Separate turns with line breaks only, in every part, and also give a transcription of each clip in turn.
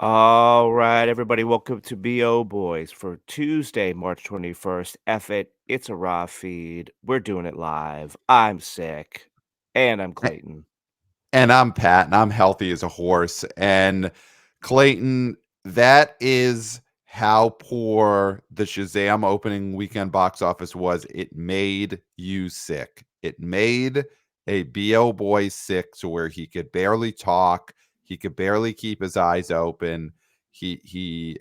All right, everybody, welcome to BO Boys for Tuesday, March 21st. F it, it's a raw feed. We're doing it live. I'm sick. And I'm
A-
Clayton.
And I'm Pat, and I'm healthy as a horse. And Clayton, that is how poor the Shazam opening weekend box office was. It made you sick. It made a BO boy sick to where he could barely talk. He could barely keep his eyes open. Is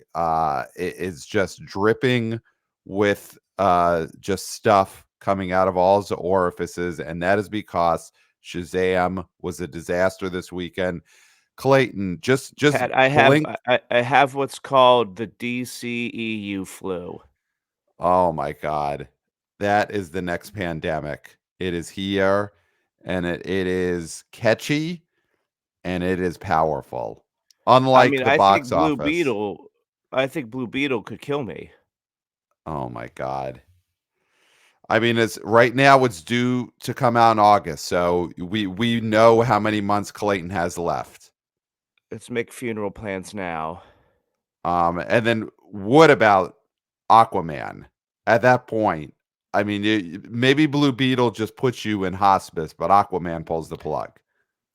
just dripping with just stuff coming out of all his orifices, and that is because Shazam was a disaster this weekend. Clayton, just
Pat, I have
blink.
I have what's called the DCEU flu.
Oh my God. That is the next pandemic. It is here, and it is catchy, and it is powerful.
I
Unlike
mean,
the box office.
I think Blue Beetle could kill me.
Oh my God. I mean, it's right now it's due to come out in August. So we know how many months Clayton has left.
Let's make funeral plans now.
And then what about Aquaman? At that point, I mean, maybe Blue Beetle just puts you in hospice, but Aquaman pulls the plug.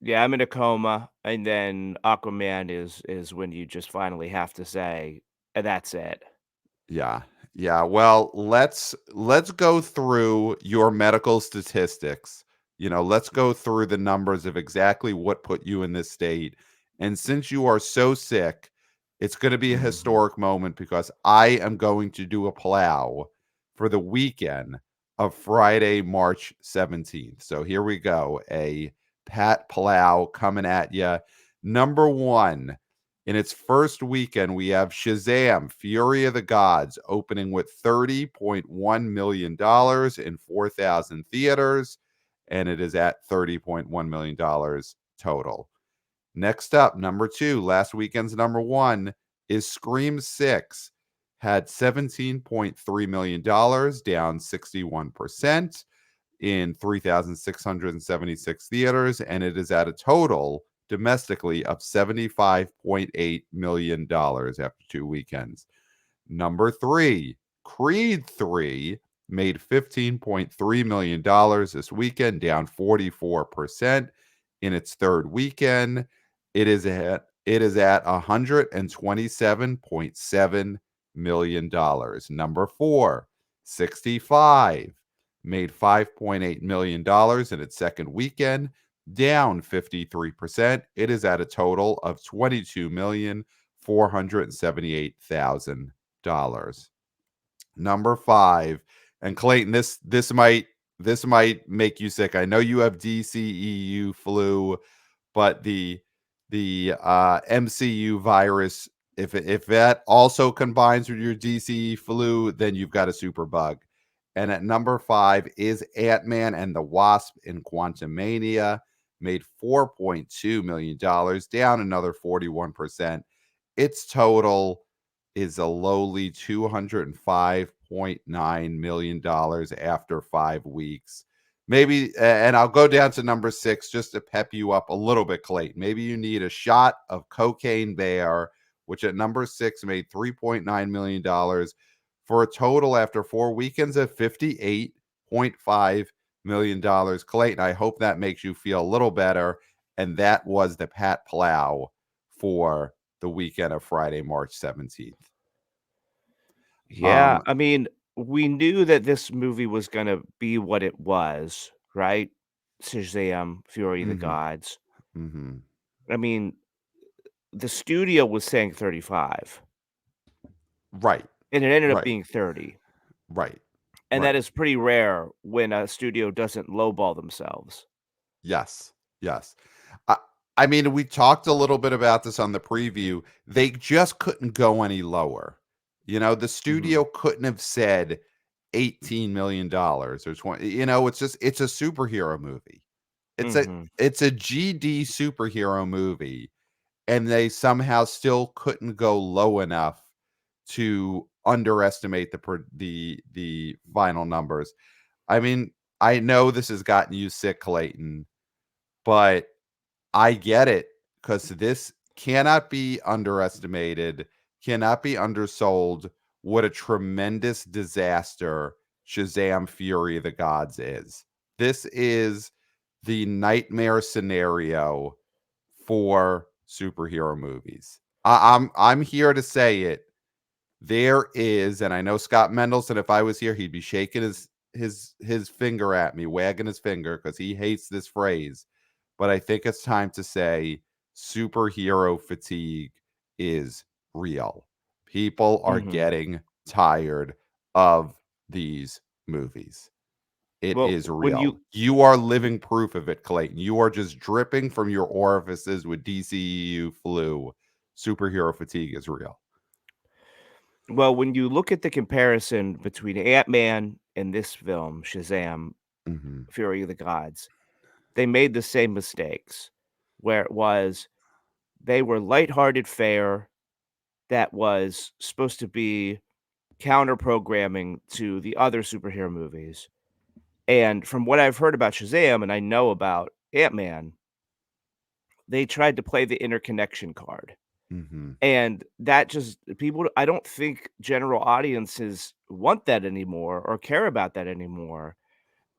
Yeah, I'm in a coma, and then Aquaman is when you just finally have to say, that's it."
Yeah. Yeah. Well, let's go through your medical statistics. Let's go through the numbers of exactly what put you in this state. And since you are so sick, it's going to be a
Mhm.
historic moment because I am going to do a plow for the weekend of Friday, March 17th. So here we go. A Pat Plow coming at you. Number one, in its first weekend, we have Shazam, Fury of the Gods, opening with $30.1 million in 4,000 theaters, and it is at $30.1 million total. Next up, number two, last weekend's number one is Scream 6, had $17.3 million, down 61% in 3,676 theaters, and it is at a total domestically of $75.8 million after 2 weekends. Number three, Creed 3 made $15.3 million this weekend, down 44% in its third weekend. It is at $127.7 million. Number four, 65 made $5.8 million in its second weekend, down 53%. It is at a total of $22,478,000. Number five, and Clayton, this might make you sick. I know you have DCEU flu, but the MCU virus, if that also combines with your DCE flu, then you've got a super bug. And at number five is Ant-Man and the Wasp in Quantumania, made $4.2 million, down another 41%. Its total is a lowly $205.9 million after 5 weeks. Maybe, and I'll go down to number six just to pep you up a little bit, Clayton. Maybe you need a shot of Cocaine Bear, which at number six made $3.9 million for a total after 4 weekends of $58.5 million. Clayton, I hope that makes you feel a little better. And that was the Pat Plow for the weekend of Friday, March 17th.
Yeah,
Um,
I mean, we knew that this movie was gonna be what it was, right? Shazam! Fury of the
mhm,
Gods.
mhm.
I mean, the studio was saying 35,
Right,
and it ended up
right,
being 30,
right,
and that
right.
is pretty rare when a studio doesn't lowball themselves.
Yes, yes. I, I mean, we talked a little bit about this on the preview. They just couldn't go any lower. The studio
Mhm,
couldn't have said $18 million or 20. It's a superhero movie. It's a
mhm.
it's a GD superhero movie, and they somehow still couldn't go low enough to underestimate the final numbers. I mean, I know this has gotten you sick, Clayton, but I get it because this. cannot be underestimated, cannot be undersold what a tremendous disaster Shazam Fury of the Gods is. This is the nightmare scenario for superhero movies. I'm here to say it. There is, and I know Scott Mendelson, if I was here, he'd be shaking his finger at me, wagging his finger because he hates this phrase. But I think it's time to say superhero fatigue is real. People are
Mhm.
getting tired of these movies. It
Well,
is
when
real.
you
You are
w
living proof of it, Clayton. You are just dripping from your orifices with DCEU flu. Superhero fatigue is real.
well, when you look at the comparison between Ant-Man and this film, Shazam:
Mhm.
Fury of the Gods, they made the same mistakes, where it was they were lighthearted fare that was supposed to be counter programming to the other superhero movies. And from what I've heard about Shazam and I know about Ant-Man, they tried to play the interconnection card.
Mhm.
And that just people I don't think general audiences want that anymore or care about that anymore.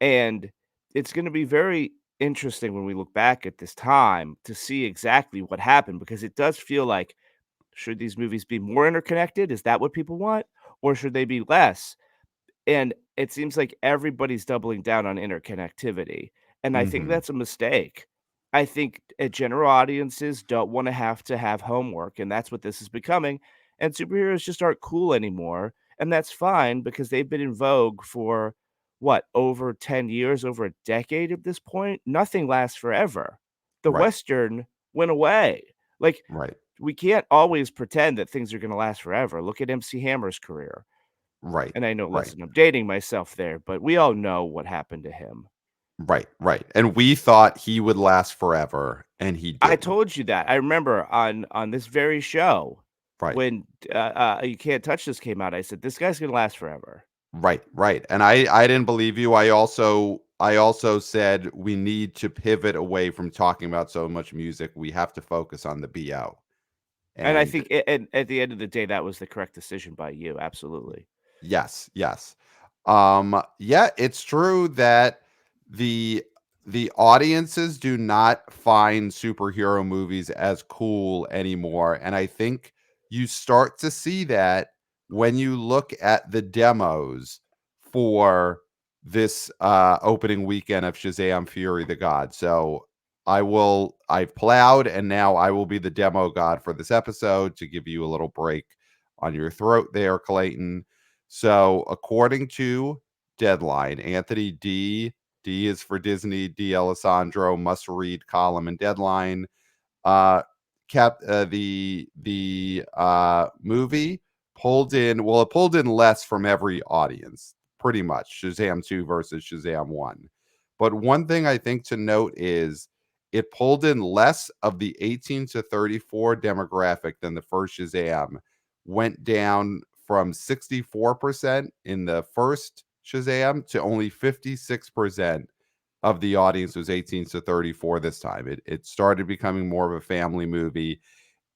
And it's gonna be very interesting when we look back at this time to see exactly what happened because it does feel like, should these movies be more interconnected? Is that what people want? Or should they be less? And it seems like everybody's doubling down on interconnectivity, and I think
Mhm.
that's a mistake. I think, general audiences don't wanna have to have homework, and that's what this is becoming, and superheroes just aren't cool anymore, and that's fine because they've been in vogue for, what, over 10 years, over a decade at this point? Nothing lasts forever. The
Right.
Western went away. Like,
Right.
we can't always pretend that things are gonna last forever. Look at MC Hammer's career.
Right.
And I know,
Right.
listen, I'm dating myself there, but we all know what happened to him.
Right. Right. And we thought he would last forever, and he
I
didn't.
told you that. I remember on this very show
Right.
when, You Can't Touch This came out, I said, "This guy's gonna last forever."
Right. Right. And I didn't believe you. I also said we need to pivot away from talking about so much music. We have to focus on the BO.
And I
And
think and at the end of the day, that was the correct decision by you, absolutely.
yes, yes. Yeah, it's true that the the audiences do not find superhero movies as cool anymore, and I think you start to see that when you look at the demos for this opening weekend of Shazam Fury the God. So I've plowed and now I will be the demo god for this episode to give you a little break on your throat there, Clayton. So, according to Deadline, Anthony D is for Disney, D. Alessandro must read column and Deadline. Uh, the movie pulled in, well, it pulled in less from every audience, pretty much. Shazam 2 versus Shazam 1. But one thing I think to note is it pulled in less of the 18 to 34 demographic than the first Shazam, went down from 64% in the first Shazam to only 56% of the audience was 18 to 34 this time. It started becoming more of a family movie.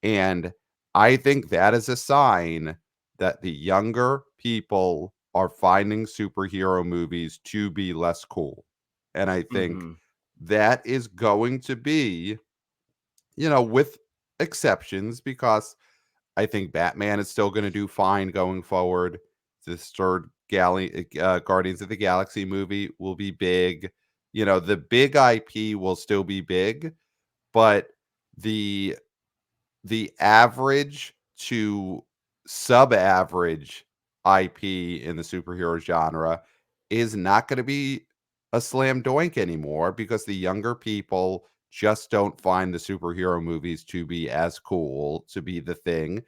And I think that is a sign that the younger people are finding superhero movies to be less cool. And I think
Mhm.
that is going to be, with exceptions, because I think Batman is still going to do fine going forward. This third Guardians of the Galaxy movie will be big. The big IP will still be big, but the the average to sub-average IP in the superhero genre is not going to be a slam doink anymore because the younger people just don't find the superhero movies to be as cool, to be the thing.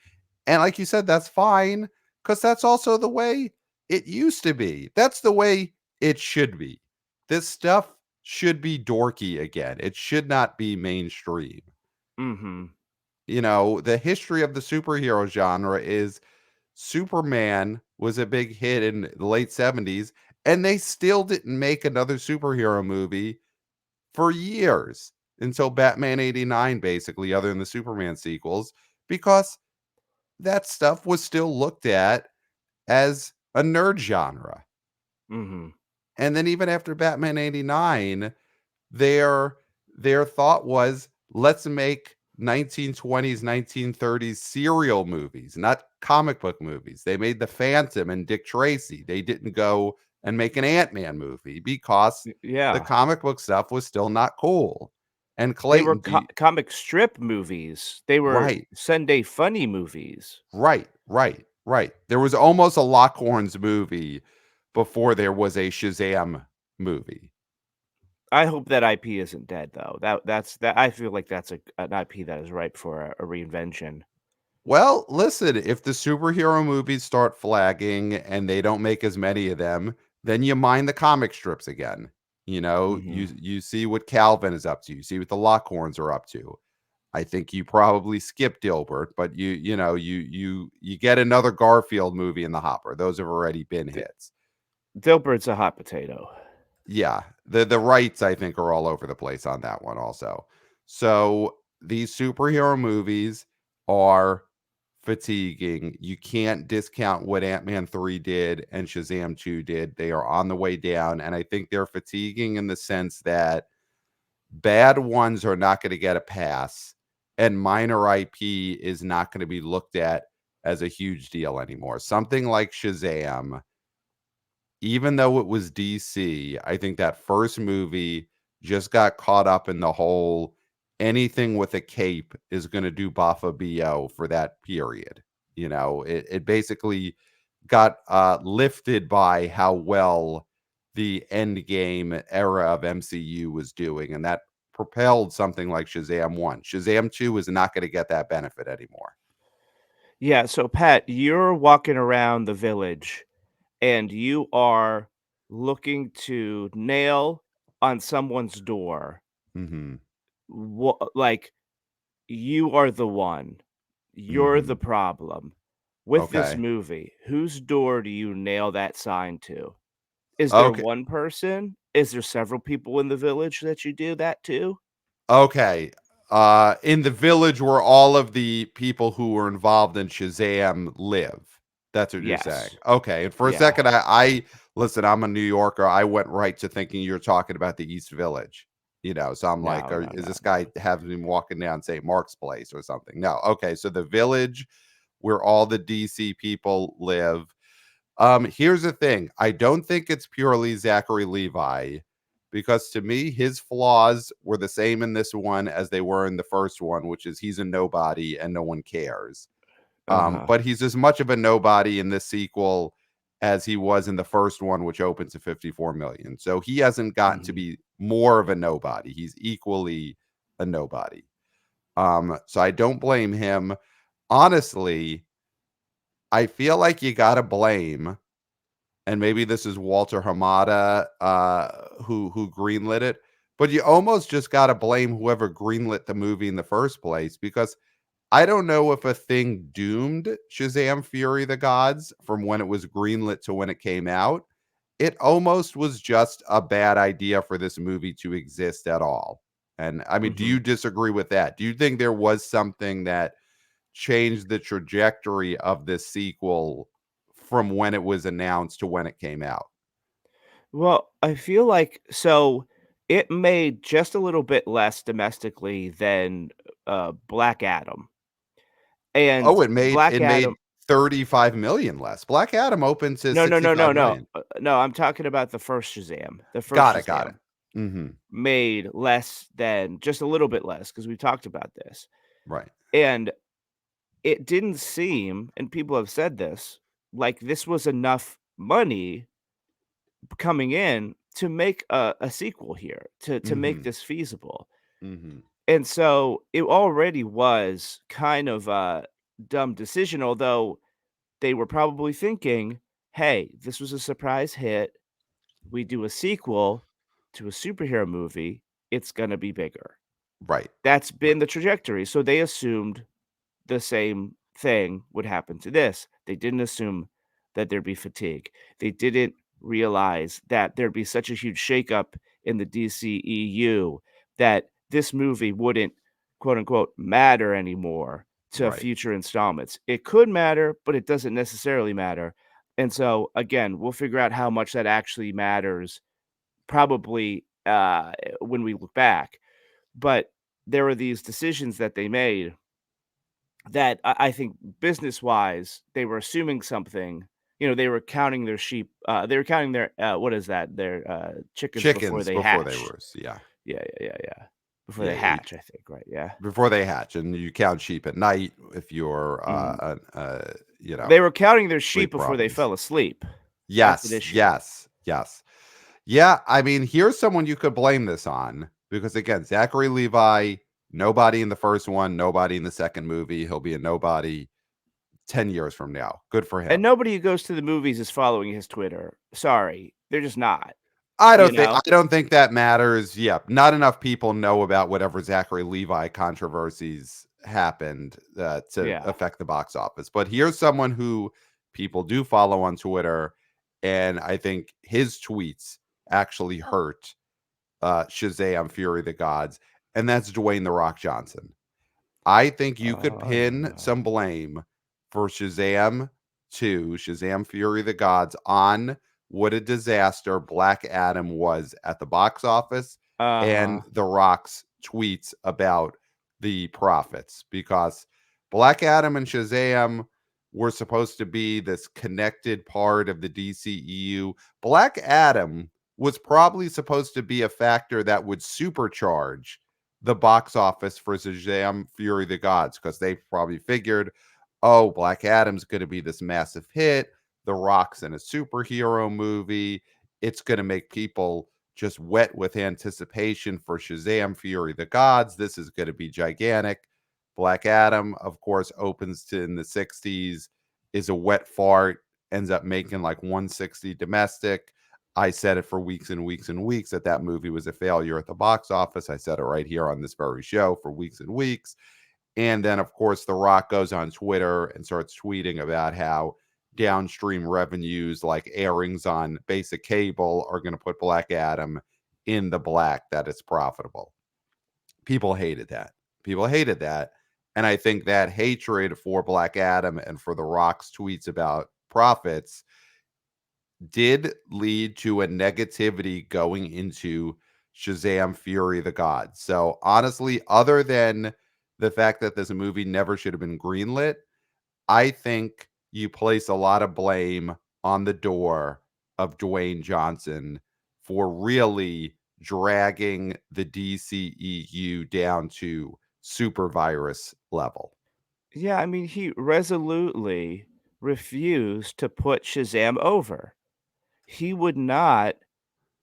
And like you said, that's fine because that's also the way it used to be. That's the way it should be. This stuff should be dorky again. It should not be mainstream.
Mhm.
The history of the superhero genre is Superman was a big hit in the late 70s, and they still didn't make another superhero movie for years. until Batman 89, basically, other than the Superman sequels, because that stuff was still looked at as a nerd genre.
Mhm.
And then even after Batman 89, their their thought was, let's make 1920s, 1930s serial movies, not comic book movies. They made The Phantom and Dick Tracy. They didn't go and make an Ant-Man movie because the
Yeah.
comic book stuff was still not cool. And
They were
Clayton, do you,
comic strip movies. They were
right,
Sunday funny movies.
right. There was almost a Lockhorns movie before there was a Shazam movie.
I hope that IP isn't dead though. That I feel like that's an IP that is ripe for a reinvention.
Well, listen, if the superhero movies start flagging and they don't make as many of them, then you mind the comic strips again. You know,
Mhm.
you see what Calvin is up to. You see what the Lockhorns are up to. I think you probably skip Dilbert, but you get another Garfield movie in the hopper. Those have already been
D
hits.
Dilbert's a hot potato.
Yeah, the rights I think are all over the place on that one also. So these superhero movies are fatiguing. You can't discount what Ant-Man 3 did and Shazam 2 did. They are on the way down, and I think they're fatiguing in the sense that bad ones are not going to get a pass, and minor IP is not going to be looked at as a huge deal anymore. Something like Shazam, even though it was DC, I think that first movie just got caught up in the whole anything with a cape is going to do Bafa BO for that period. You know, it basically got lifted by how well the end game era of MCU was doing, and that propelled something like Shazam 1. Shazam 2 is not going to get that benefit anymore.
Yeah, so Pat, you're walking around the village and you are looking to nail on someone's door.
Mhm.
Like you are the one. You're the
Mhm.
problem. With this
Okay.
movie, whose door do you nail that sign to? Is there
Okay.
one person? Is there several people in the village that you do that to?
Okay. In the village where all of the people who were involved in Shazam live. That's what you're saying.
Yes.
Okay. And for a
Yeah.
second, I listen, I'm a New Yorker. I went right to thinking you're talking about the East Village. You know, so I'm like,
No, no,
is
no,
this guy
no.
having him walking down St. Mark's Place or something? No. Okay. So the village where all the DC people live. Here's the thing. I don't think it's purely Zachary Levi because to me, his flaws were the same in this one as they were in the first one, which is he's a nobody and no one cares.
Uh-huh.
But he's as much of a nobody in this sequel as he was in the first one, which opened to 54 million. So he hasn't gotten to
Mhm.
be more of a nobody. He's equally a nobody. So I don't blame him. Honestly, I feel like you gotta blame, and maybe this is Walter Hamada, who greenlit it, but you almost just gotta blame whoever greenlit the movie in the first place because I don't know if a thing doomed Shazam! Fury of the Gods from when it was greenlit to when it came out. It almost was just a bad idea for this movie to exist at all. And I mean, do
Mhm.
you disagree with that? Do you think there was something that changed the trajectory of this sequel from when it was announced to when it came out?
Well, I feel like it made just a little bit less domestically than, Black Adam,
Oh,
and Black
it
Adam.
made 35 million less. Black Adam opened to
No, no, no, no,
65
no,
million.
no, I'm talking about the first Shazam. The first
Got it.
Shazam
Mhm.
made less than just a little bit less because 'cause we've talked about this,
Right.
and it didn't seem, and people have said this, like this was enough money coming in to make a sequel here, to make
Mhm.
this feasible.
Mhm.
And so it already was kind of a dumb decision, although they were probably thinking, hey, this was a surprise hit. We do a sequel to a superhero movie, it's going to be bigger.
Right.
That's
Right.
been the trajectory. So they assumed the same thing would happen to this. They didn't assume that there'd be fatigue. They didn't realize that there'd be such a huge shakeup in the DCEU that this movie wouldn't, quote unquote, matter anymore to
Right.
future installments. It could matter, but it doesn't necessarily matter. And so, again, we'll figure out how much that actually matters probably when we look back. But there were these decisions that they made that I think business wise, they were assuming something. You know, they were counting their sheep. They were counting their what is that? Their chickens before
Chickens
they
before they
hatch.
roost. Yeah.
Yeah. Before they
Yeah. Yeah.
hatch, I think. Right? Yeah.
Before they hatch, and you count sheep at night if you're,
Mhm.
you know,
They were counting their sheep
sleep
before they
problems.
fell asleep. That's an
Yes,
issue.
yes, yes. Yeah, I mean, here's someone you could blame this on because again, Zachary Levi, nobody in the first one, nobody in the second movie. He'll be a nobody 10 years from now. Good for
And
him.
nobody who goes to the movies is following his Twitter. Sorry, they're just not.
I
You
don't think I
know?
don't think that matters. Yeah, not enough people know about whatever Zachary Levi controversies happened to
Yeah.
affect the box office. But here's someone who people do follow on Twitter, and I think his tweets actually hurt Shazam Fury of the Gods, and that's Dwayne the Rock Johnson. I think you could pin
Uh,
some blame for Shazam 2, Shazam Fury of the Gods, on what a disaster Black Adam was at the box office and
uh-huh.
The Rock's tweets about the profits because Black Adam and Shazam were supposed to be this connected part of the DCEU. Black Adam was probably supposed to be a factor that would supercharge the box office for Shazam Fury of the Gods because they probably figured, oh, Black Adam's going to be this massive hit. The Rock's in a superhero movie. It's going to make people just wet with anticipation for Shazam Fury of the Gods. This is going to be gigantic. Black Adam, of course, opens to in the 60s, is a wet fart, ends up making like 160 domestic. I said it for weeks and weeks and weeks that that movie was a failure at the box office. I said it right here on this very show for weeks and weeks. And then, of course, The Rock goes on Twitter and starts tweeting about how downstream revenues like airings on basic cable are going to put Black Adam in the black, that it's profitable. People hated that. People hated that. And I think that hatred for Black Adam and for The Rock's tweets about profits did lead to a negativity going into Shazam Fury of the Gods. So honestly, other than the fact that this movie never should have been greenlit, I think you place a lot of blame on the door of Dwayne Johnson for really dragging the DCEU down to super virus level.
Yeah, I mean, he resolutely refused to put Shazam over. He would not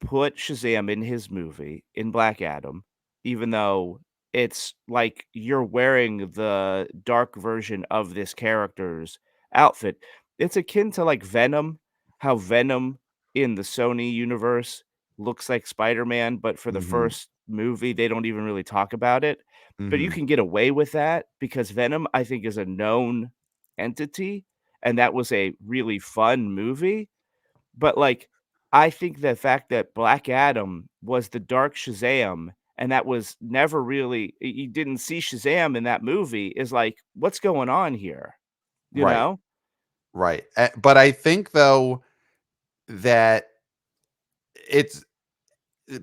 put Shazam in his movie, in Black Adam, even though it's like you're wearing the dark version of this character's outfit. It's akin to like Venom, how Venom in the Sony universe looks like Spider-Man, but for the
Mhm.
first movie, they don't even really talk about it. But you
Mhm.
can get away with that because Venom, I think, is a known entity, and that was a really fun movie. But, like, I think the fact that Black Adam was the dark Shazam, and that was never really you didn't see Shazam in that movie is like, "What's going on here?" You
Right.
know?
Right. But I think though that it's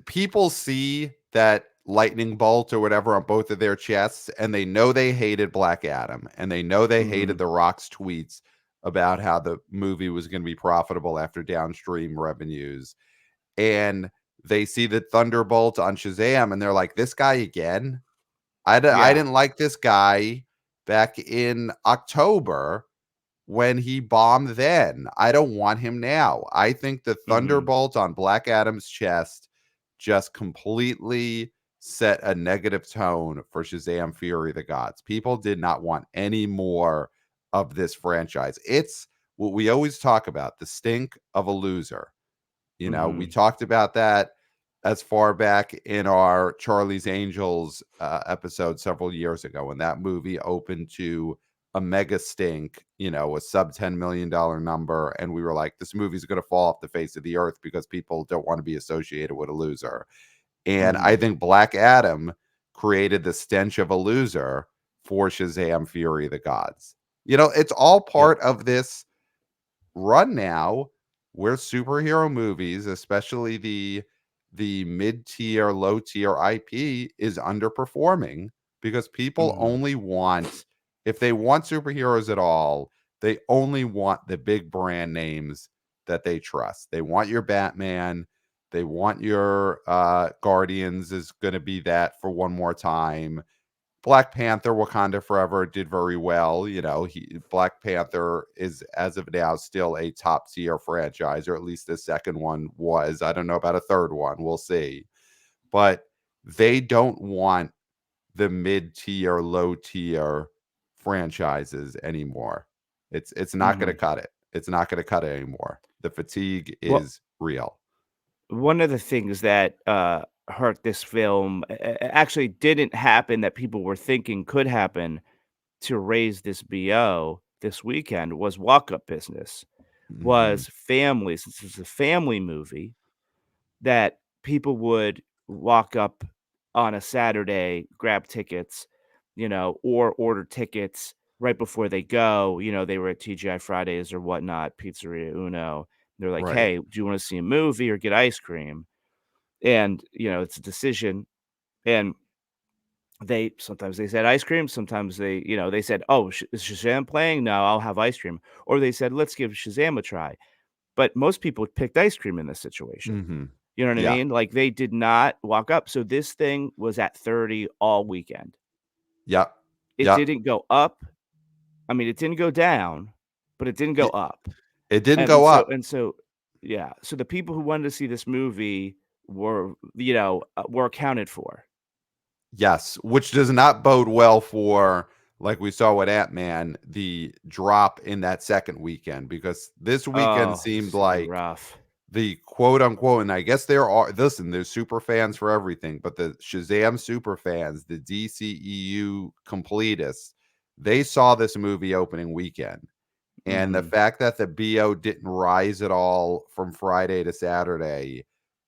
people see that lightning bolt or whatever on both of their chests and they know they hated Black Adam and they know they hated
Mhm.
the Rock's tweets about how the movie was going to be profitable after downstream revenues, and they see the thunderbolt on Shazam and they're like, this guy again. I
Yeah.
didn't like this guy back in October when he bombed then. I don't want him now. I think the
Mhm.
thunderbolt on Black Adam's chest just completely set a negative tone for Shazam Fury of the Gods. People did not want any more of this franchise. It's what we always talk about, the stink of a loser. You know, we
Mhm.
talked about that as far back in our Charlie's Angels episode several years ago when that movie opened to a mega stink, you know, a sub $10 million number. And we were like, this movie's going to fall off the face of the earth because people don't want to be associated with a loser. And I
Mhm.
think Black Adam created the stench of a loser for Shazam Fury of the Gods. It's all
Yep.
part of this run now where superhero movies, especially the mid-tier, low-tier IP is underperforming because people
Mhm.
only want if they want superheroes at all, they only want the big brand names that they trust. They want your Batman, they want your Guardians is going to be that for one more time. Black Panther: Wakanda Forever did very well. Black Panther is, as of now, still a top tier franchise, or at least the second one was. I don't know about a third one. We'll see. But they don't want the mid tier, low tier franchises anymore. It's not going to
Mhm.
cut it. It's not going to cut it anymore. The fatigue
Well,
is real.
one of the things that, hurt this film actually didn't happen that people were thinking could happen to raise this BO this weekend was walk-up business,
Hmm.
was families. This is a family movie that people would walk up on a Saturday, grab tickets, or order tickets right before they go. They were at TGI Fridays or whatnot, Pizzeria Uno. They're like,
Right.
"Hey, do you wanna see a movie or get ice cream?" And, it's a decision, and they sometimes they said ice cream, sometimes they said, "Oh, is Shazam playing? No, I'll have ice cream." Or they said, "Let's give Shazam a try." But most people picked ice cream in this situation.
Hmm.
You know what I
Yeah.
mean? Like, they did not walk up. So this thing was at 30 all weekend.
Yep.
It
Yep.
didn't go up. I mean, it didn't go down, but it didn't go
Y-
up.
It didn't
And
go
so
up.
and so yeah. So the people who wanted to see this movie were accounted for.
Yes, which does not bode well for, like we saw with Ant-Man, the drop in that second weekend, because this weekend
Oh, this
seemed
is gonna be
like
rough.
the quote unquote, and I guess there's super fans for everything, but the Shazam super fans, the DCEU completists, they saw this movie opening weekend. And the
Mhm.
fact that the BO didn't rise at all from Friday to Saturday,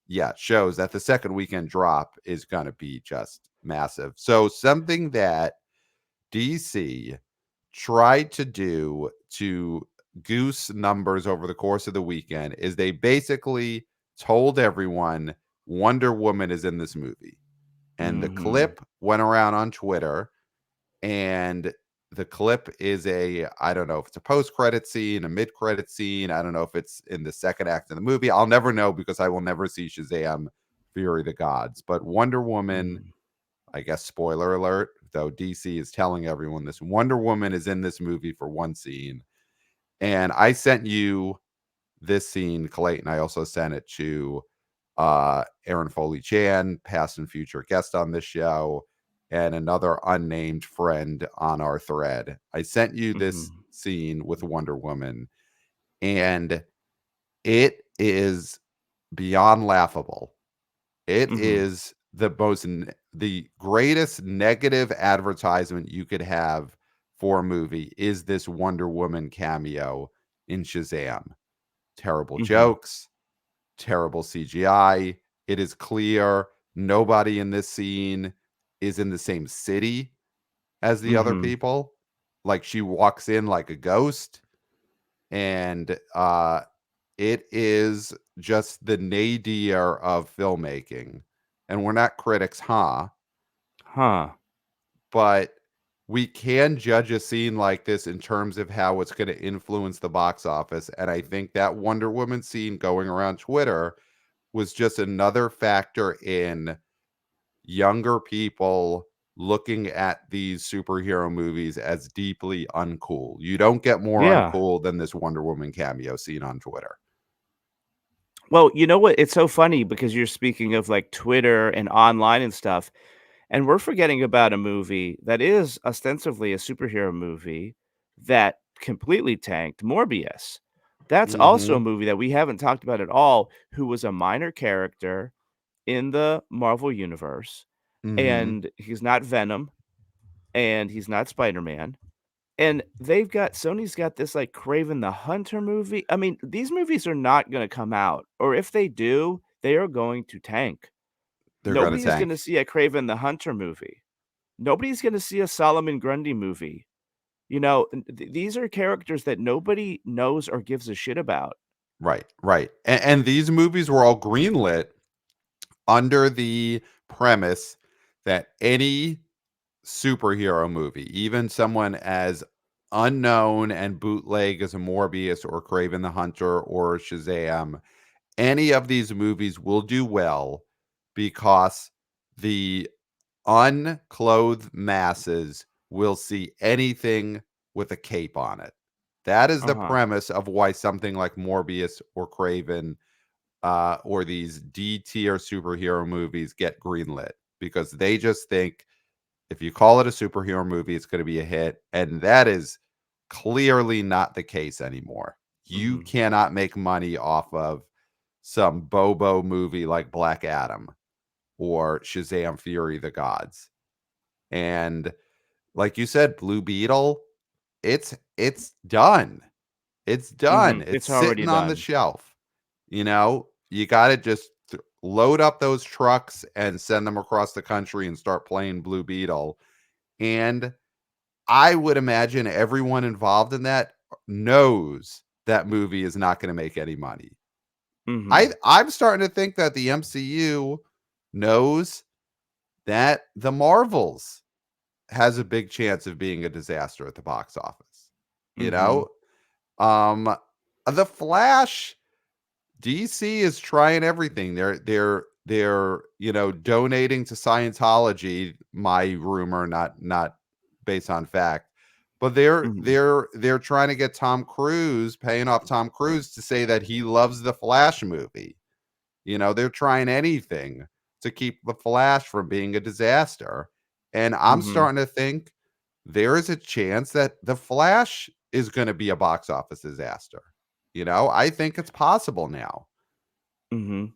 yeah, shows that the second weekend drop is going to be just massive. So, something that DC tried to do to goose numbers over the course of the weekend is they basically told everyone Wonder Woman is in this movie. And the
Mhm.
clip went around on Twitter, and the clip is I don't know if it's a post-credit scene, a mid-credit scene. I don't know if it's in the second act of the movie. I'll never know because I will never see Shazam Fury of the Gods. But Wonder Woman,
Mhm.
I guess spoiler alert, though DC is telling everyone this, Wonder Woman is in this movie for one scene. And I sent you this scene, Clayton. I also sent it to Aaron Foley Chan, past and future guest on this show, and another unnamed friend on our thread. I sent you this
Mhm.
scene with Wonder Woman, and it is beyond laughable. It
Mhm.
is the greatest negative advertisement you could have for a movie is this Wonder Woman cameo in Shazam. Terrible
Mhm.
jokes, terrible CGI. It is clear nobody in this scene is in the same city as the other
Mhm.
people. Like, she walks in like a ghost, and it is just the nadir of filmmaking. And we're not critics, huh?
Huh.
But we can judge a scene like this in terms of how it's going to influence the box office. And I think that Wonder Woman scene going around Twitter was just another factor in younger people looking at these superhero movies as deeply uncool. You don't get more
Yeah.
uncool than this Wonder Woman cameo scene on Twitter.
Well, you know what? It's so funny because you're speaking of, like, Twitter and online and stuff, and we're forgetting about a movie that is ostensibly a superhero movie that completely tanked, Morbius. That's also a
Mhm.
movie that we haven't talked about at all, who was a minor character in the Marvel Universe,
Mhm.
and he's not Venom, and he's not Spider-Man. And Sony's got this, like, Kraven the Hunter movie. I mean, these movies are not gonna come out, or if they do, they are going to tank.
They're gonna
Nobody is gonna
tank.
see a Kraven the Hunter movie. Nobody's gonna see a Solomon Grundy movie. You know, these are characters that nobody knows or gives a shit about.
Right, right. And these movies were all greenlit under the premise that any superhero movie, even someone as unknown and bootleg as a Morbius or Craven the Hunter or Shazam, any of these movies will do well because the unclothed masses will see anything with a cape on it. That is the
Uh-huh.
premise of why something like Morbius or Craven or these D tier superhero movies get greenlit because they just think if you call it a superhero movie, it's going to be a hit. And that is clearly not the case anymore. You
Mhm.
cannot make money off of some Bobo movie like Black Adam or Shazam Fury of the Gods. And like you said, Blue Beetle, it's done. It's done.
Mhm.
It's
It's already
sitting on the
done.
shelf. You got to just load up those trucks and send them across the country and start playing Blue Beetle. And I would imagine everyone involved in that knows that movie is not going to make any money.
Mhm.
I'm starting to think that the MCU knows that the Marvels has a big chance of being a disaster at the box office. You
Mhm.
know, um the Flash, DC is trying everything. They're donating to Scientology, my rumor, not based on fact. But they're
Mhm.
they're they're trying to get Tom Cruise, paying off Tom Cruise to say that he loves the Flash movie. They're trying anything to keep the Flash from being a disaster. And I'm
Mhm.
starting to think there is a chance that the Flash is going to be a box office disaster. I think it's possible now.
Mhm.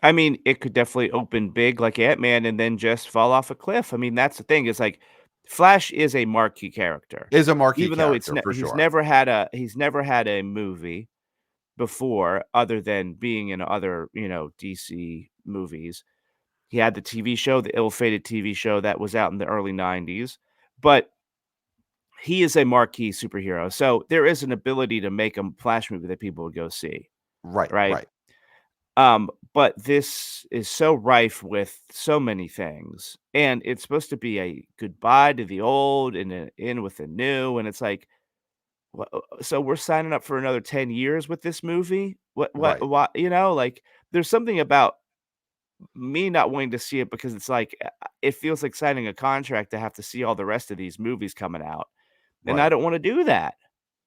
I mean, it could definitely open big like Ant-Man and then just fall off a cliff. I mean, that's the thing is like Flash is a marquee character.
Is a marquee
Even though
character for
he's
sure.
never had a movie before other than being in other, DC movies. He had the TV show, the ill-fated TV show that was out in the early '90s, but he is a marquee superhero. So there is an ability to make a Flash movie that people would go see,
Right,
right?
right,
But this is so rife with so many things, and it's supposed to be a goodbye to the old and an in with the new, and it's like, so we're signing up for another 10 years with this movie?
right,
Why, like, there's something about me not wanting to see it because it's like, it feels like signing a contract to have to see all the rest of these movies coming out, and I
right,
don't wanna do that.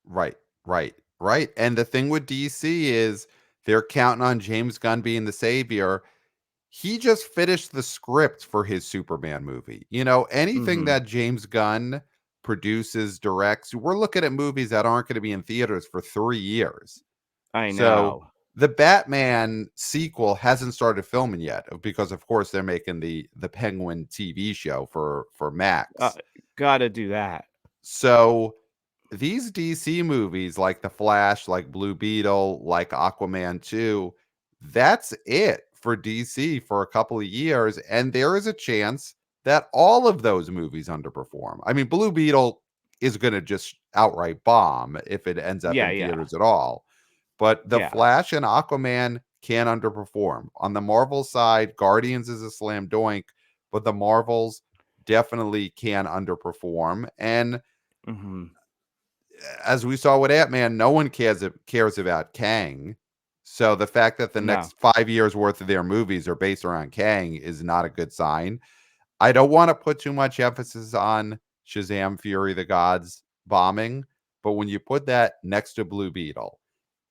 right, right, right. And the thing with DC is they're counting on James Gunn being the savior. He just finished the script for his Superman movie. Anything
Mhm.
that James Gunn produces, directs, we're looking at movies that aren't going to be in theaters for 3 years.
I
So
know.
the Batman sequel hasn't started filming yet because, of course, they're making the Penguin TV show for
Uh,
Max.
Gotta do that.
So these DC movies like The Flash, like Blue Beetle, like Aquaman 2, that's it for DC for a couple of years. And there is a chance that all of those movies underperform. I mean, Blue Beetle is going to just outright bomb if it ends up
Yeah,
in
yeah,
theaters at all. But The
yeah.
Flash and Aquaman can underperform. On the Marvel side, Guardians is a slam doink, but the Marvels definitely can underperform. And
Mhm.
as we saw with Ant-Man, no one cares about Kang. So the fact that the
No.
next 5 years worth of their movies are based around Kang is not a good sign. I don't want to put too much emphasis on Shazam Fury of the Gods bombing, but when you put that next to Blue Beetle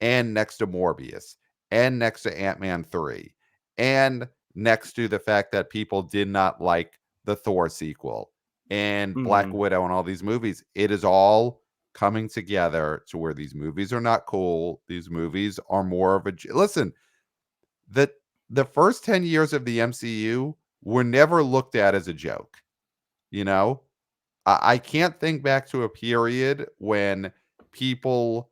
and next to Morbius and next to Ant-Man 3 and next to the fact that people did not like the Thor sequel and Black
Mhm.
Widow and all these movies, it is all coming together to where these movies are not cool. These movies are more of a listen, the the first 10 years of the MCU were never looked at as a joke. You know, I can't think back to a period when people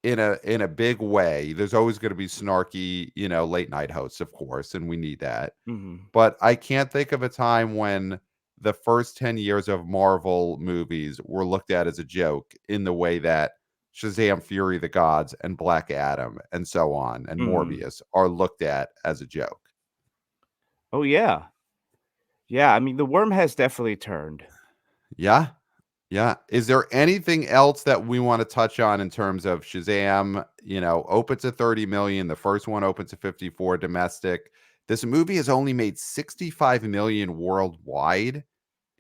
in a big way. There's always going to be snarky, late night hosts, of course, and we need that.
Mhm.
But I can't think of a time when the first 10 years of Marvel movies were looked at as a joke in the way that Shazam, Fury of the Gods, and Black Adam, and so on, and
Mhm.
Morbius are looked at as a joke.
Oh, yeah. Yeah, I mean, the worm has definitely turned.
Yeah. Yeah. Is there anything else that we want to touch on in terms of Shazam? Opens at 30 million. The first one opens at 54 domestic. This movie has only made 65 million worldwide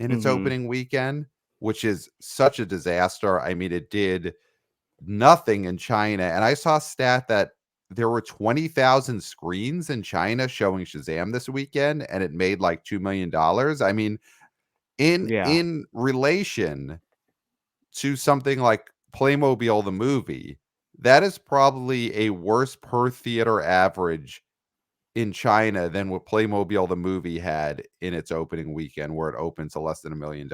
in its
Mhm.
opening weekend, which is such a disaster. I mean, it did nothing in China. And I saw a stat that there were 20,000 screens in China showing Shazam this weekend, and it made like $2 million. I mean, in
Yeah.
in relation to something like Playmobil the movie, that is probably a worse per theater average in China than what Playmobil the movie had in its opening weekend, where it opens to less than $1 million.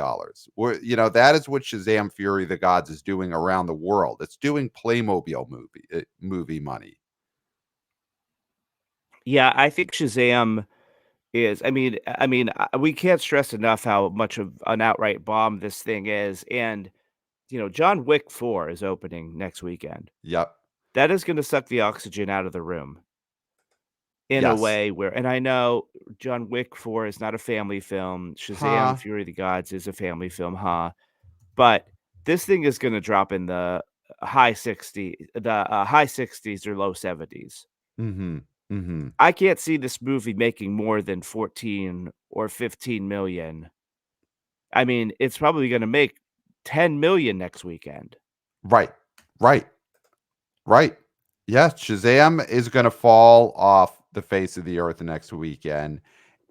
Where that is what Shazam: Fury of the Gods is doing around the world. It's doing Playmobil movie money.
Yeah, I think Shazam is we can't stress enough how much of an outright bomb this thing is, and, John Wick 4 is opening next weekend.
Yep.
That is gonna suck the oxygen out of the room in a
Yes.
way where and I know John Wick 4 is not a family film, Shazam:
Huh.
Fury of the Gods is a family film, huh? But this thing is gonna drop in the high 60s or low 70s.
Mm-hmm. Mm-hmm.
I can't see this movie making more than 14 or 15,000,000. I mean, it's probably gonna make 10,000,000 next weekend.
Right. Right. Right. Yeah. Shazam is gonna fall off the face of the earth next weekend.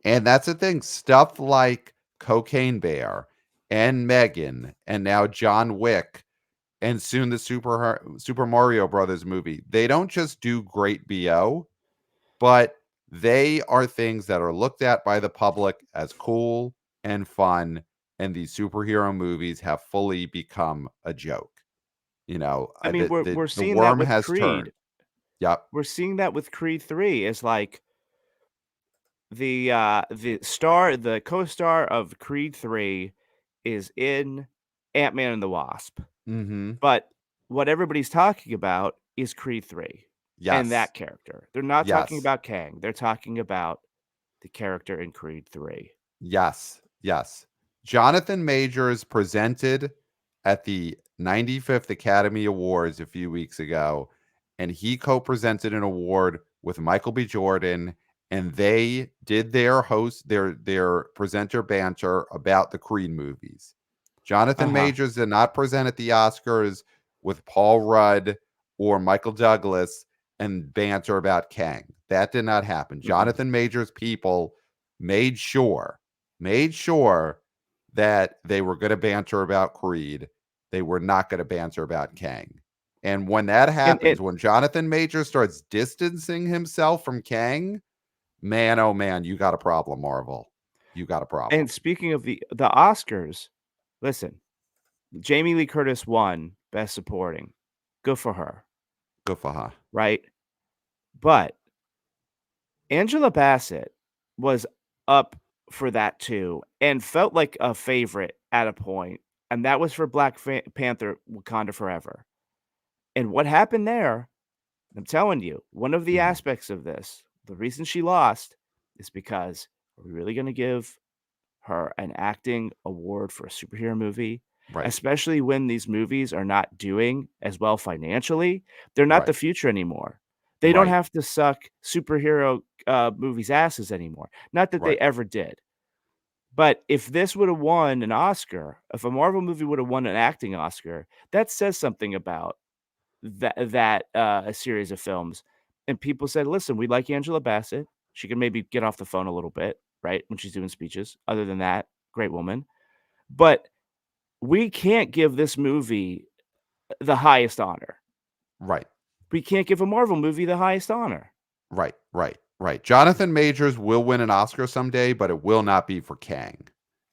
And that's the thing. Stuff like Cocaine Bear and Megan and now John Wick and soon the Super Mario Brothers movie. They don't just do great BO, but they are things that are looked at by the public as cool and fun. And these superhero movies have fully become a joke.
I mean,
The,
we're
the
seeing that
worm
with
has turned.
Creed.
Yep.
We're seeing that with Creed 3 is like the co-star of Creed 3 is in Ant-Man and the Wasp.
Mm-hmm.
But what everybody's talking about is Creed 3 and
Yes.
that character. They're not talking
Yes.
about Kang. They're talking about the character in Creed 3.
Yes, yes. Jonathan Majors presented at the 95th Academy Awards a few weeks ago, and he co-presented an award with Michael B. Jordan, and they did their presenter banter about the Creed movies. Jonathan
Uh-huh.
Majors did not present at the Oscars with Paul Rudd or Michael Douglas and banter about Kang. That did not happen.
Mm-mm.
Jonathan Majors people made sure made sure that they were going to banter about Creed. They were not going to banter about Kang. And when that
And
happens, when Jonathan Major starts distancing himself from Kang, man, oh man, you got a problem, Marvel. You got a
and
problem.
speaking of the Oscars, listen, Jamie Lee Curtis won Best Supporting. Good for her,
Good for her.
right? But Angela Bassett was up for that too and felt like a favorite at a point, and that was for Panther: Wakanda Forever. And what happened there, I'm telling you, one of the
Mhm.
aspects of this, the reason she lost is because are we really gonna give her an acting award for a superhero movie,
Right.
especially when these movies are not doing as well financially. They're not the
Right.
future anymore. They don't
Right.
have to suck superhero, movies' asses anymore. Not that they
Right.
ever did. But if this would have won an Oscar, if a Marvel movie would have won an acting Oscar, that says something about a series of films. And people said, "Listen, we like Angela Bassett. She can maybe get off the phone a little bit, right, when she's doing speeches. Other than that, great woman. But we can't give this movie the highest honor.
Right.
We can't give a Marvel movie the highest honor.
Right. Right. Right. Jonathan Majors will win an Oscar someday, but it will not be for Kang.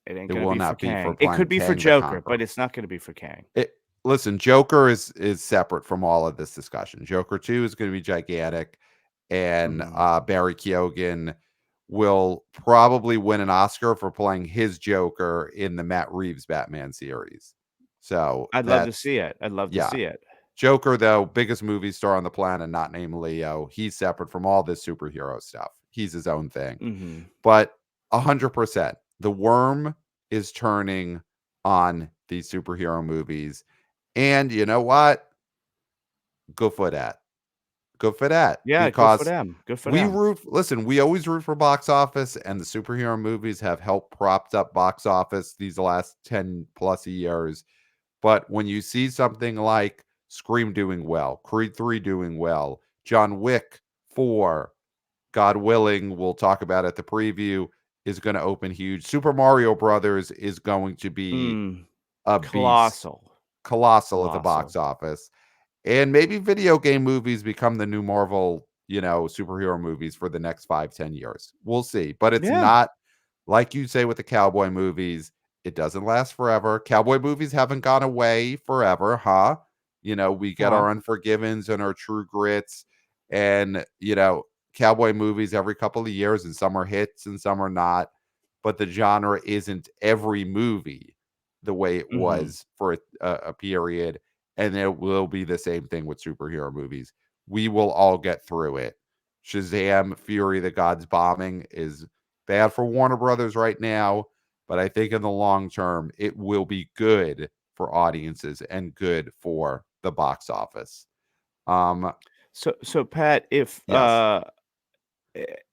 It ain't
It
gonna
will
be for
not be for
Kang. It
playing
could be for
Kang the
Joker,
Conqueror.
but it's not gonna be for Kang.
listen, Joker is separate from all of this discussion. Joker 2 is gonna be gigantic, and,
Mhm.
Barry Keoghan will probably win an Oscar for playing his Joker in the Matt Reeves Batman series. So,
I'd love to
that's
see it. I'd love to
yeah.
see it.
Joker, though, biggest movie star on the planet, not named Leo. He's separate from all this superhero stuff. He's his own thing.
Mhm.
But 100%, the worm is turning on these superhero movies. And you know what? Good for that. Good for that.
Yeah, good for
Because
them. Good for them.
we always root for box office, and the superhero movies have helped propped up box office these last 10 plus years. But when you see something like Scream doing well, Creed 3 doing well, John Wick 4, God willing, we'll talk about at the preview, is going to open huge. Super Mario Brothers is going to be
Mm.
a beast,
Colossal.
colossal at the box
Colossal.
office. And maybe video game movies become the new Marvel, superhero movies for the next 5, 10 years. We'll see. But it's
Yeah.
not like you say with the cowboy movies, it doesn't last forever. Cowboy movies haven't gone away forever, huh? We get
Uh-huh.
our Unforgivens and our True Grits and, cowboy movies every couple of years, and some are hits and some are not. But the genre isn't every movie the way it
Mhm.
was for a period. And it will be the same thing with superhero movies. We will all get through it. Shazam, Fury of the Gods bombing is bad for Warner Brothers right now, but I think in the long term, it will be good for audiences and good for the box office. Um,
So Pat,
yes.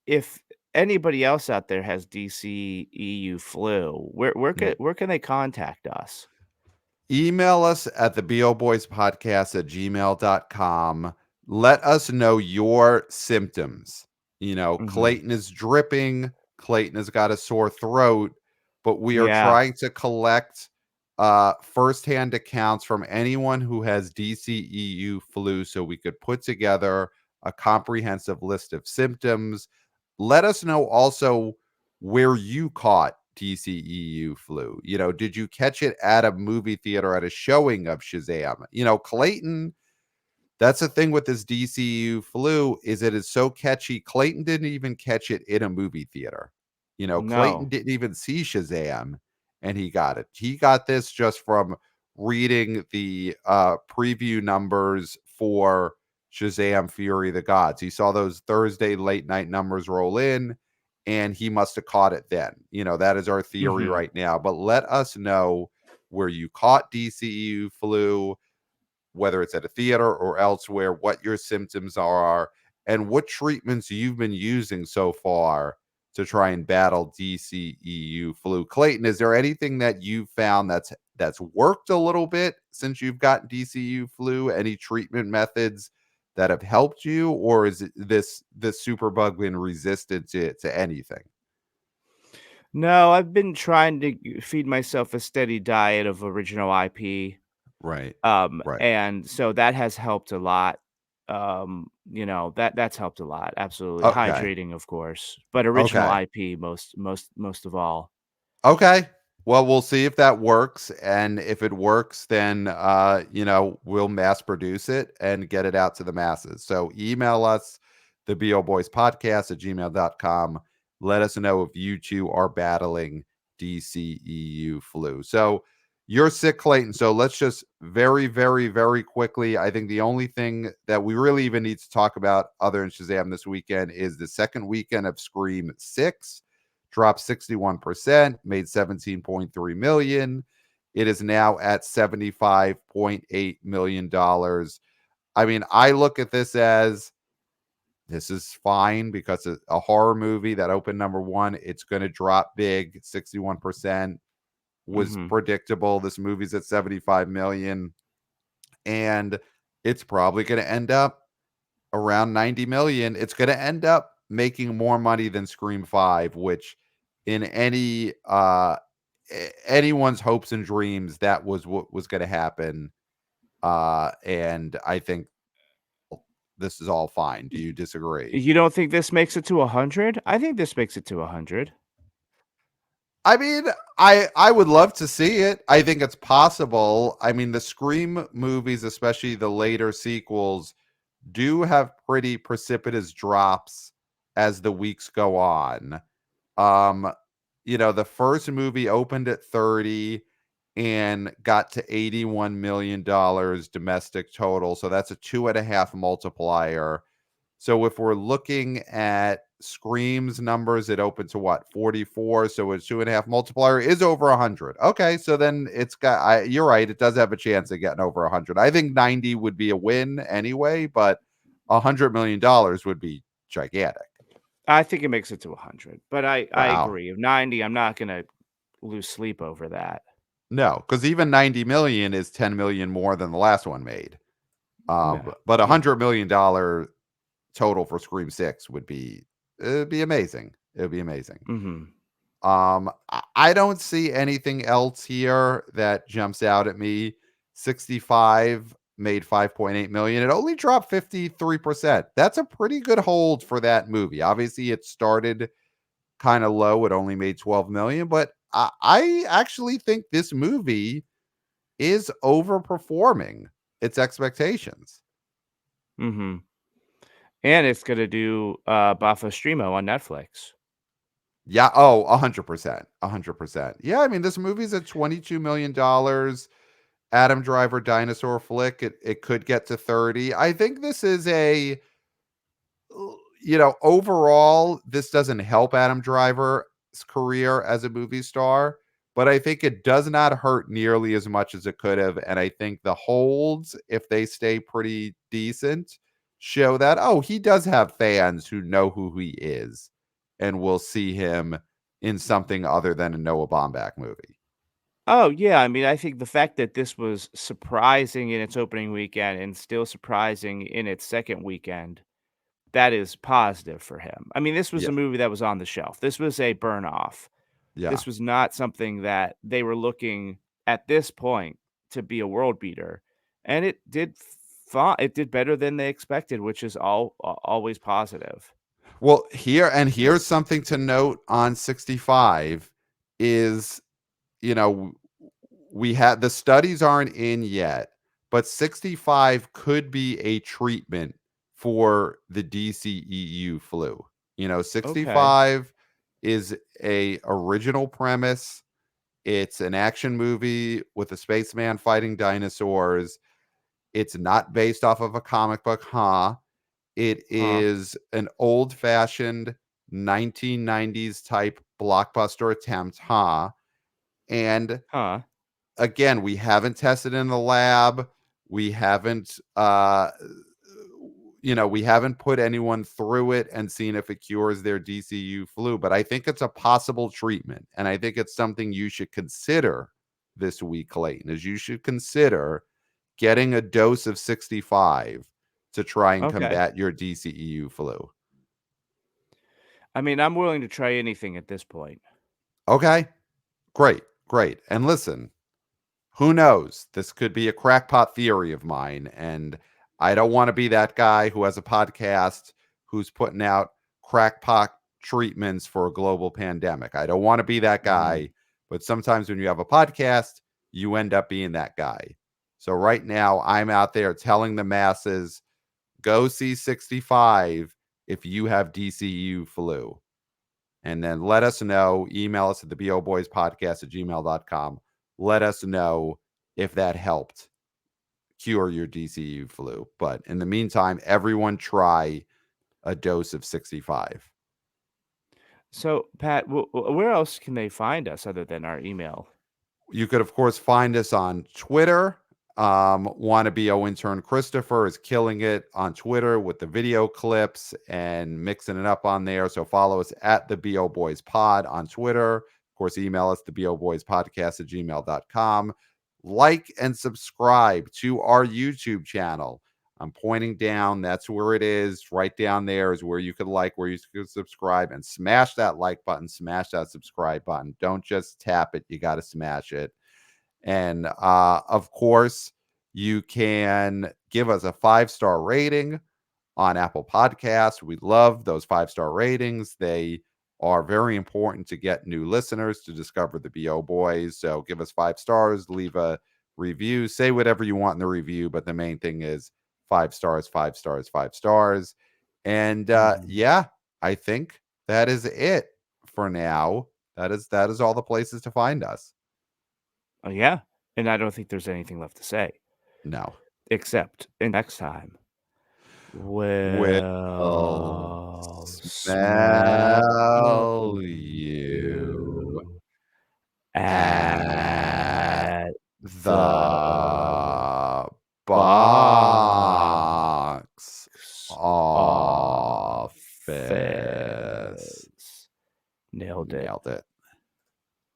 if anybody else out there has DC EU flu, where can they contact us?
Email us at theboboyspodcast at gmail.com. Let us know your symptoms.
Mhm.
Clayton is dripping. Clayton has got a sore throat, but we are
Yeah.
trying to collect firsthand accounts from anyone who has DCEU flu so we could put together a comprehensive list of symptoms. Let us know also where you caught DCEU flu. Did you catch it at a movie theater at a showing of Shazam? Clayton, that's the thing with this DCU flu is it is so catchy. Clayton didn't even catch it in a movie theater. Clayton
No.
didn't even see Shazam and he got it. He got this just from reading the preview numbers for Shazam Fury of the Gods. He saw those Thursday late night numbers roll in and he must have caught it then. That is our theory
Mhm.
right now. But let us know where you caught DCU flu, whether it's at a theater or elsewhere, what your symptoms are, and what treatments you've been using so far to try and battle DCEU flu. Clayton, is there anything that you've found that's worked a little bit since you've gotten DCEU flu? Any treatment methods that have helped you, or is it this super bug been resistant to anything?
No, I've been trying to feed myself a steady diet of original IP,
Right. Right.
and so that has helped a lot. That's helped a lot, absolutely.
Okay.
Hydrating, of course, but original
Okay.
IP most of all.
Okay. Well, we'll see if that works. And if it works, then we'll mass produce it and get it out to the masses. So email us the BO Boys Podcast at gmail.com. Let us know if you two are battling DCEU flu. So you're sick, Clayton. So let's just very, very, very quickly. I think the only thing that we really even need to talk about other than Shazam this weekend is the second weekend of Scream 6 dropped 61%, made 17.3 million. It is now at 75.8 million dollars. I mean, I look at this as this is fine because a horror movie that opened number 1, it's going to drop big. 61% was
Mhm.
predictable. This movie's at 75 million and it's probably going to end up around 90 million. It's going to end up making more money than Scream 5, which in anyone's hopes and dreams that was what was going to happen. And I think this is all fine. Do
Y
you disagree?
You don't think this makes it to 100? I think this makes it to 100.
I mean, I would love to see it. I think it's possible. I mean, the Scream movies, especially the later sequels, do have pretty precipitous drops as the weeks go on. Um, the first movie opened at 30 and got to $81 million domestic total. So that's a 2.5 multiplier. So if we're looking at Scream's numbers, it opened to what, 44? So a 2.5 multiplier is over 100. Okay, so then it's got. You're right. It does have a chance of getting over 100. I think 90 would be a win anyway, but $100 million would be gigantic.
I think it makes it to 100, but I
Wow.
agree. 90, I'm not gonna lose sleep over that.
No, because even 90 million is 10 million more than the last one made.
No,
But
yeah.
$100 million total for Scream 6 it'd be amazing. It would be amazing.
Mhm.
I don't see anything else here that jumps out at me. 65 made 5.8 million. It only dropped 53%. That's a pretty good hold for that movie. Obviously, it started kind of low. It only made 12 million, but I actually think this movie is overperforming its expectations.
Mhm. And it's gonna do, Streamo on Netflix.
Yeah. Oh, 100%. 100%. Yeah. I mean, this movie's at $22 million. Adam Driver dinosaur flick. It could get to 30. I think this is overall, this doesn't help Adam Driver's career as a movie star, but I think it does not hurt nearly as much as it could have. And I think the holds, if they stay pretty decent, show that, oh, he does have fans who know who he is and will see him in something other than a Noah Baumbach movie.
Oh, yeah, I mean, I think the fact that this was surprising in its opening weekend and still surprising in its second weekend, that is positive for him. I mean, this was
Yeah.
a movie that was on the shelf. This was a burn off.
Yeah.
This was not something that they were looking at this point to be a world beater, and it did better than they expected, which is always positive.
Well, here's something to note on 65 is, you know, we had the studies aren't in yet, but 65 could be a treatment for the DCEU flu.
Okay.
65 is a original premise. It's an action movie with a spaceman fighting dinosaurs. It's not based off of a comic book, huh? It
Huh.
is an old-fashioned 1990s type blockbuster attempt, huh? And
Huh.
again, we haven't tested in the lab. We haven't we haven't put anyone through it and seen if it cures their DCU flu, but I think it's a possible treatment. And I think it's something you should consider this week, Clayton, is you should consider getting a dose of 65 to try and
Okay.
combat your DCEU flu.
I mean, I'm willing to try anything at this point.
Okay, great, great. And listen, who knows? This could be a crackpot theory of mine. And I don't want to be that guy who has a podcast who's putting out crackpot treatments for a global pandemic. I don't want to be that
Mhm.
guy. But sometimes when you have a podcast, you end up being that guy. So right now, I'm out there telling the masses go see 65 if you have DCU flu. And then let us know. Email us at theboboyspodcast at gmail.com. Let us know if that helped cure your DCU flu. But in the meantime, everyone try a dose of 65.
So, Pat, where else can they find us other than our email?
You could, of course, find us on Twitter. Wannabe intern Christopher is killing it on Twitter with the video clips and mixing it up on there. So follow us at the BO Boys Pod on Twitter. Of course, email us the BO Boys Podcast at gmail.com. Like and subscribe to our YouTube channel. I'm pointing down. That's where it is. Right down there is where you could like, where you could subscribe, and smash that like button, smash that subscribe button. Don't just tap it. You got to smash it. And of course, you can give us a 5-star rating on Apple Podcasts. We love those 5-star ratings. They are very important to get new listeners to discover the BO Boys. So give us 5 stars, leave a review, say whatever you want in the review, but the main thing is 5 stars, 5 stars, 5 stars. And
Mhm.
yeah, I think that is it for now. That is all the places to find us.
Yeah, and I don't think there's anything left to say,
No.
except next time,
Will
we'll smell
smell you
you
at
at the
the box
box
office.
office. Nailed it.
Nailed it.